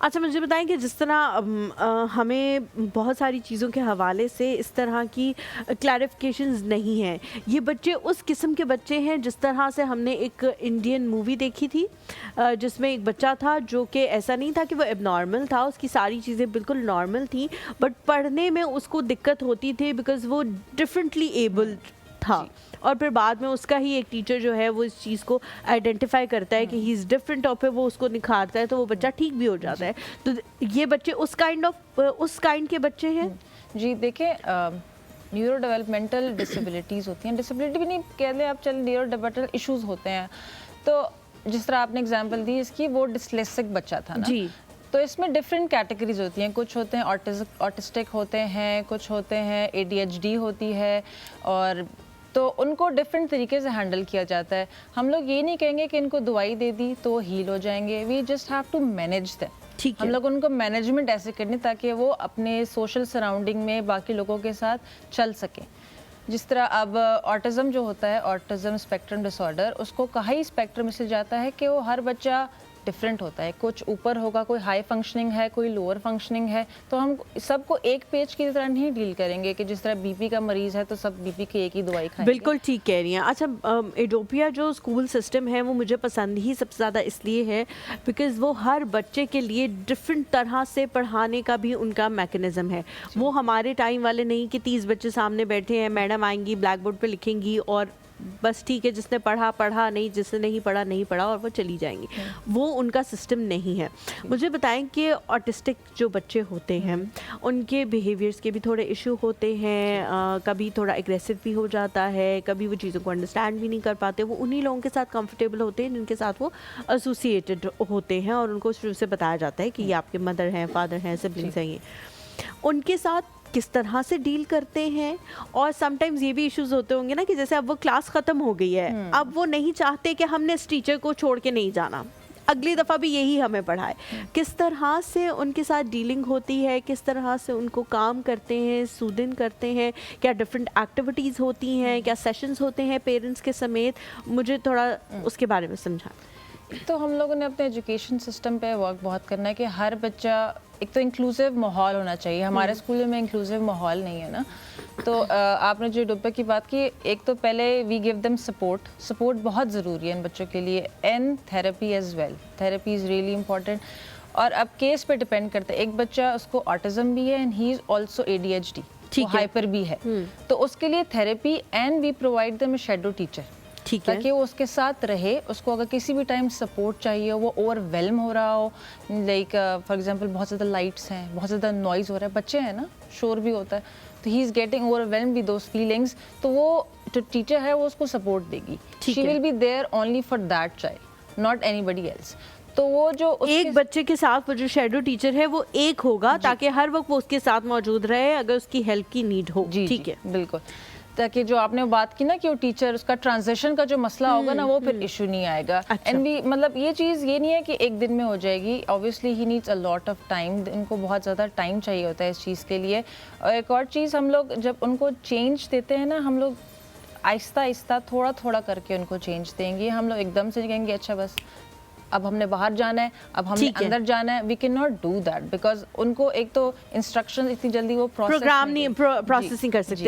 अच्छा, मुझे बताएं कि जिस तरह हमें बहुत सारी चीज़ों के हवाले से इस तरह की क्लैरिफिकेशंस नहीं हैं। ये बच्चे उस किस्म के बच्चे हैं जिस तरह से हमने एक इंडियन मूवी देखी थी जिसमें एक बच्चा था जो कि ऐसा नहीं था कि वो एबनॉर्मल था, उसकी सारी चीज़ें बिल्कुल नॉर्मल थी, बट पढ़ने में उसको दिक्कत होती थी बिकॉज़ वो डिफरेंटली एबल्ड था। और फिर बाद में उसका ही एक टीचर जो है वो इस चीज़ को आइडेंटिफाई करता है कि ही इज़ डिफरेंट और फिर वो उसको निखारता है तो वो बच्चा ठीक भी हो जाता है। तो ये बच्चे उस काइंड के बच्चे हैं। जी देखिए, न्यूरो डेवलपमेंटल डिसेबिलिटीज़ होती हैं, डिसेबिलिटी भी नहीं कह लें आप, चल न्यूरो डेवलपमेंटल इश्यूज़ होते हैं। तो जिस तरह आपने एग्जांपल दी इसकी, वो डिस्लेक्सिक बच्चा था ना जी। तो इसमें डिफरेंट कैटेगरीज होती हैं, कुछ होते हैं ऑटिस्टिक होते हैं, कुछ होते हैं ADHD होती है, और तो उनको डिफरेंट तरीके से हैंडल किया जाता है। हम लोग ये नहीं कहेंगे कि इनको दवाई दे दी तो हील हो जाएंगे, we just have to manage them. हम लोग उनको मैनेजमेंट ऐसे करनी ताकि वो अपने सोशल सराउंडिंग में बाकी लोगों के साथ चल सकें। जिस तरह अब ऑटिज़म जो होता है, ऑटिज़म स्पेक्ट्रम डिसऑर्डर, उसको कहा ही स्पेक्ट्रम इसलिए जाता है कि वो हर बच्चा डिफरेंट होता है, कुछ ऊपर होगा, कोई हाई फंक्शनिंग है, कोई लोअर फंक्शनिंग है। तो हम सबको एक पेज की तरह नहीं डील करेंगे कि जिस तरह BP का मरीज है तो सब BP की एक ही दवाई खाएंगे। बिल्कुल ठीक कह रही हैं। अच्छा, एडोपिया जो स्कूल सिस्टम है वो मुझे पसंद ही सबसे ज़्यादा इसलिए है बिकॉज़ वो हर बच्चे के लिए डिफरेंट तरह से पढ़ाने का भी उनका मैकेनिज़्म है। वो हमारे टाइम वाले नहीं कि 30 बच्चे सामने बैठे हैं, मैडम आएंगी ब्लैक बोर्ड पे लिखेंगी और बस ठीक है, जिसने पढ़ा पढ़ा, नहीं जिसने नहीं पढ़ा नहीं पढ़ा और वो चली जाएंगी। वो उनका सिस्टम नहीं है। मुझे बताएं कि ऑटिस्टिक जो बच्चे होते हैं उनके बिहेवियर्स के भी थोड़े इशू होते हैं, कभी थोड़ा एग्रेसिव भी हो जाता है, कभी वो चीज़ों को अंडरस्टैंड भी नहीं कर पाते। वो उन्हीं लोगों के साथ कंफर्टेबल होते हैं जिनके साथ वो एसोसिएटेड होते हैं और उनको शुरू से बताया जाता है कि ये आपके मदर हैं, फादर हैं, सिबलिंग्स हैं। ये उनके साथ किस तरह से डील करते हैं। और समटाइम्स ये भी इश्यूज होते होंगे ना कि जैसे अब वो क्लास ख़त्म हो गई है, अब वो नहीं चाहते कि हमने इस टीचर को छोड़ के नहीं जाना, अगली दफ़ा भी यही हमें पढ़ाए। किस तरह से उनके साथ डीलिंग होती है, किस तरह से उनको काम करते हैं, सूदिंग करते हैं, क्या डिफरेंट एक्टिविटीज़ होती हैं, क्या सेशंस होते हैं पेरेंट्स के समेत, मुझे थोड़ा उसके बारे में समझाएं। तो हम लोगों ने अपने एजुकेशन सिस्टम पे वर्क बहुत करना है कि हर बच्चा, एक तो इंक्लूसिव माहौल होना चाहिए। हमारे स्कूल में इंक्लूसिव माहौल नहीं है ना। तो आपने जो डोपा की बात की, एक तो पहले वी गिव देम सपोर्ट बहुत ज़रूरी है इन बच्चों के लिए, and therapy as well. Therapy is really important. और अब केस पे डिपेंड करता है, एक बच्चा उसको ऑटिज़म भी है and he is also ADHD, hyper भी है, तो उसके लिए therapy, and we provide them a shadow teacher ताकि वो उसके साथ रहे। उसको अगर किसी भी टाइम सपोर्ट चाहिए हो, वो ओवरवेलम हो रहा हो, लाइक फॉर एग्जांपल बहुत ज़्यादा लाइट्स हैं, बहुत ज़्यादा नॉइज़ हो रहा है, बच्चे हैं ना, शोर भी होता है, तो he is getting overwhelm with those feelings, तो वो जो टीचर है वो उसको सपोर्ट देगी। She will be there only for that child, not anybody else. तो वो जो एक बच्चे के साथ वो जो शैडो टीचर है वो एक होगा ताकि हर वक्त वो उसके साथ मौजूद रहे अगर उसकी हेल्प की नीड हो। ठीक है, बिल्कुल। ताकि जो आपने बात की ना कि वो टीचर, उसका ट्रांजिशन का जो मसला होगा ना, वो फिर इशू नहीं आएगा। एंड भी मतलब ये चीज़ ये नहीं है कि एक दिन में हो जाएगी, obviously he needs a lot of time, इनको बहुत ज़्यादा टाइम चाहिए होता है इस चीज़ के लिए। और एक और चीज़, हम लोग जब उनको चेंज देते हैं ना, हम लोग आहिस्ता आहिस्ता थोड़ा थोड़ा करके उनको चेंज देंगे। हम लोग एकदम से कहेंगे अच्छा बस अब हमने बाहर जाना है, अब हमने अंदर जाना है, we can not do that because उनको एक तो इंस्ट्रक्शन इतनी जल्दी वो प्रोसेसिंग कर सकते।